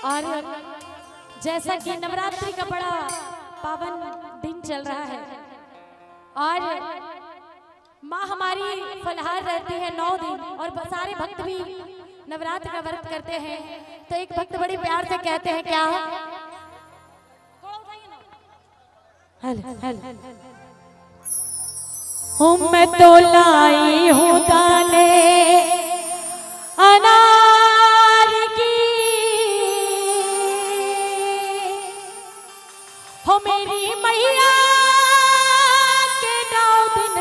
और जैसा कि नवरात्रि का बड़ा पावन दिन चल रहा है और माँ हमारी फलहार रहती है 9 दिन और सारे भक्त भी नवरात्र का व्रत करते हैं। तो एक भक्त बड़ी प्यार से कहते हैं क्या, मैं तो लाई हूँ दाने अनार की, हो मेरी मैया के 9 दिन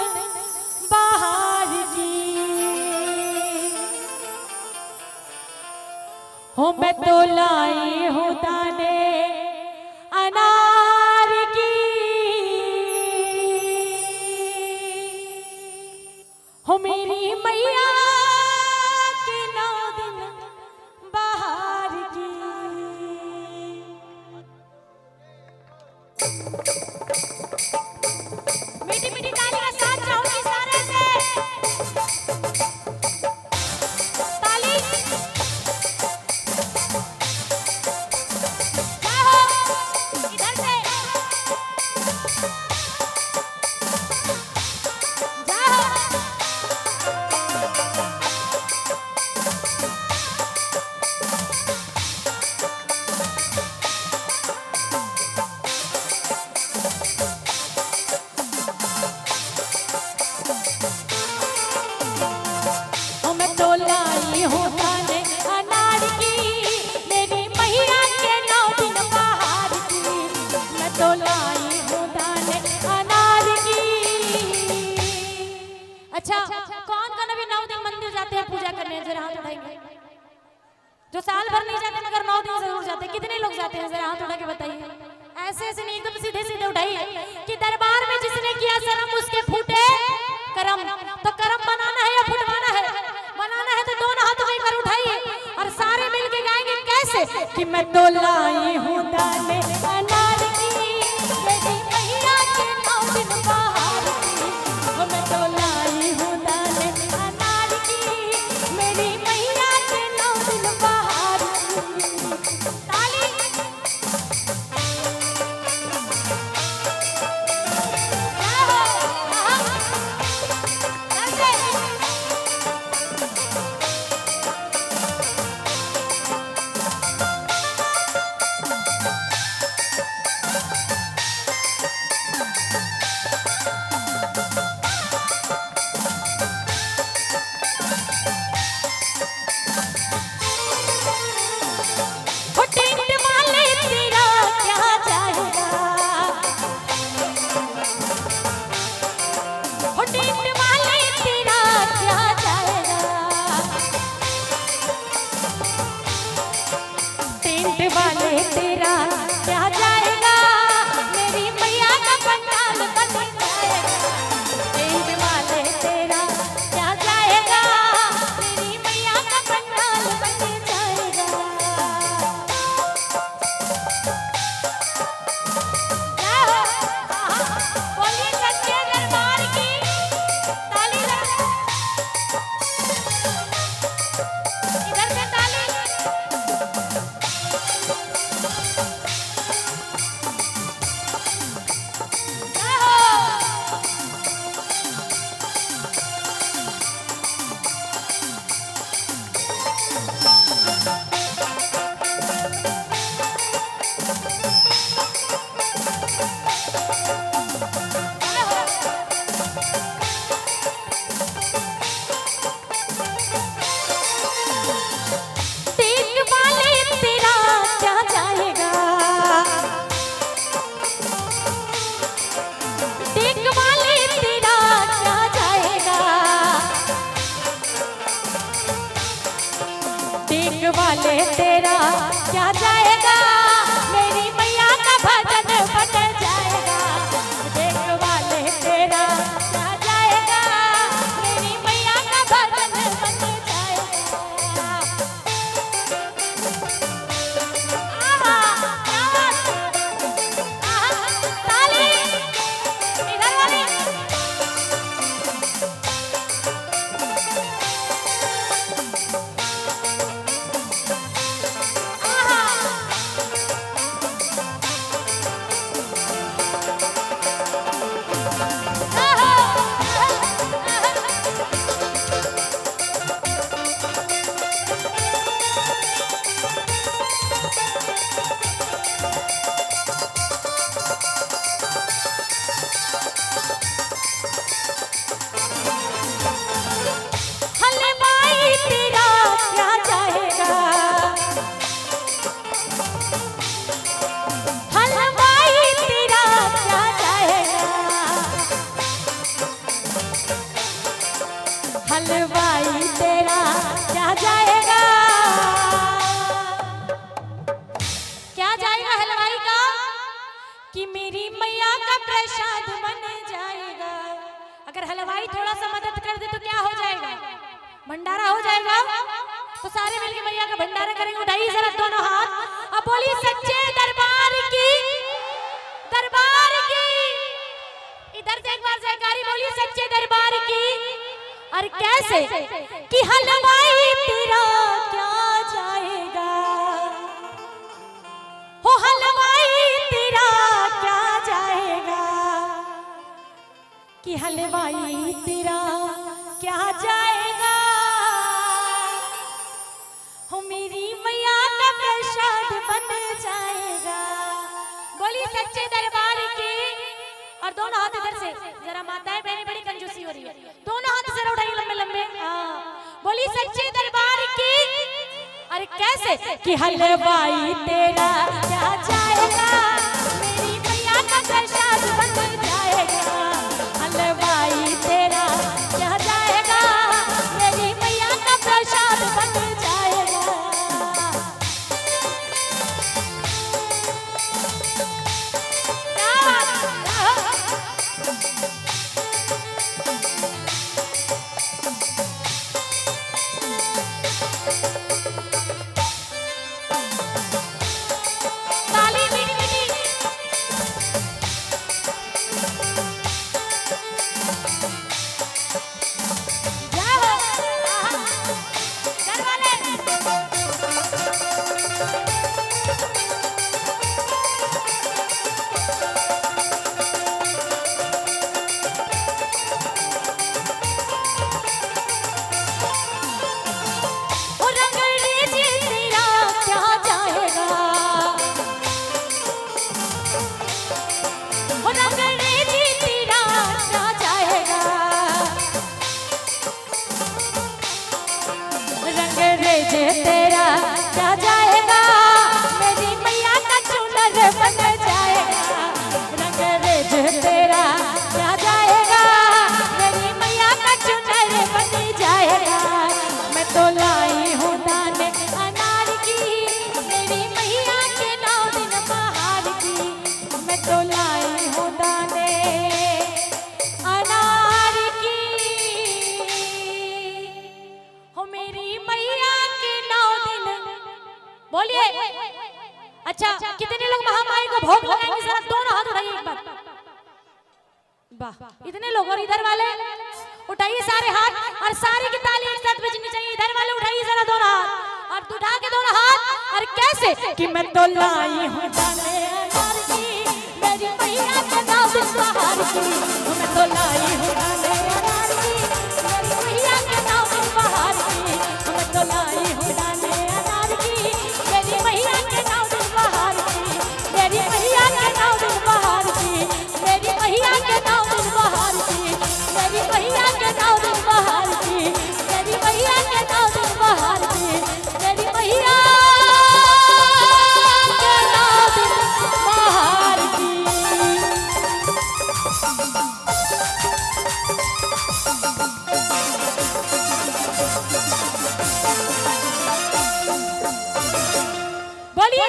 बाहर की, हो मैं तो लाई हूँ दाने अनार की, हो मेरी मैया के 9 दिन बाहर की। मीठी मीठी ताली का साथ चाहूंगी सारे से, ताली क्या हो इधर से जो साल भर नहीं जाते मगर 9 दिन जरूर जाते। कितने लोग जाते हैं जरा हाथ उठा के बताइए। ऐसे ऐसे नहीं, एकदम सीधे सीधे उठाइए कि दरबार में जिसने किया शर्म उसके फूटे करम। तो करम बनाना है या फुटवाना है? बनाना है तो दोनों हाथ मिलकर उठाइए और सारे मिलके गाएंगे कैसे कि मैं तो लाई हूँ दाने अनार की, मेरी मैया के 9 दिन बाहर की, मैं तो लाई हूँ दाने अनार की, मेरी मैया के 9 दिन बाहर की। ताली वाले तेरा क्या जाएगा, मेरी मैया का पंडाल बन जाएगा। टेंट वाले तेरा क्या जाएगा, मेरी मैया का पंडाल बन जाएगा। बोलिए सच्चे दरबार की ताली, इधर से ताली। वाले तेरा क्या जाएगा, मेरी मैया का भजन बन जाएगा। देख वाले तेरा क्या जाएगा, मेरी मैया का भजन बन जाएगा। ताली इधर वाली हलवाई तेरा क्या जाएगा, क्या जाएगा हलवाई का, कि मेरी मैया का प्रसाद बन जाएगा। अगर हलवाई थोड़ा सा मदद कर दे तो क्या हो जाएगा, भंडारा हो जाएगा। तो सारे मिलके मैया का भंडारा करेंगे। उठाइए जरा दोनों हाथ, अब बोलिए सच्चे दरबार की, दरबार की। इधर से एक बार जयकारी बोलिए सच्चे दरबार की। और कैसे कि हलवाई तेरा क्या जाएगा, हो हलवाई तेरा क्या जाएगा, कि हलवाई तेरा क्या जाएगा, हो मेरी मैया का प्रसाद बन जाएगा। बोलिए सच्चे दरबार की। और दोनों हाथ इधर से, जरा माताएं बहनें बड़ी कंजूसी हो रही है, दोनों हाथ जरा उठाइए लंबे लंबे। बोलिए सच्चे दरबार की। अरे कैसे कि हलवाई तेरा क्या जाएगा, मेरी मैया का प्रसाद बन जाएगा, हलवाई तेरा क्या जाएगा, मेरी मैया का प्रसाद बन जाएगा। तेरा क्या जाएगा, मेरी मैया का चुनर बन जाएगा, रंग रेज तेरा क्या जाएगा, मेरी मैया का चुनर बन जाएगा। मैं तो लाई हूँ दाने अनार की, मेरी मैया के 9 दिन बहार की, मैं तो लाई हूँ दाने अनार की, हो मेरी मैया के 9 दिन। बोलिए अच्छा कितने लोग महामाई को भोग लगाएंगे, जरा दोनों हाथ उठाइए एक बार। वाह इतने लोग। और इधर वाले उठाइए सारे हाथ, और सारी की ताली एक साथ बजनी चाहिए। इधर वाले उठाइए जरा दोनों हाथ, और उठा के दोनों हाथ। और कैसे कि मैं तो लाई हूँ दाने अनार की, मेरी मैया के 9 दिन बहार की, मैं तो लाई हूँ दाने अनार की, मेरी मैया के 9 दिन बहार की, मैं तो लाई हूँ दाने अनार की, मेरी मैया के 9 दिन बहार की, मेरी मैया के 9 दिन बहार की, मेरी मैया के 9 दिन बहार की, मेरी मैया के 9 दिन बहार की, मेरी मैया के 9 दिन बहार की, मेरी मैया के 9 दिन बहार की। बोलिए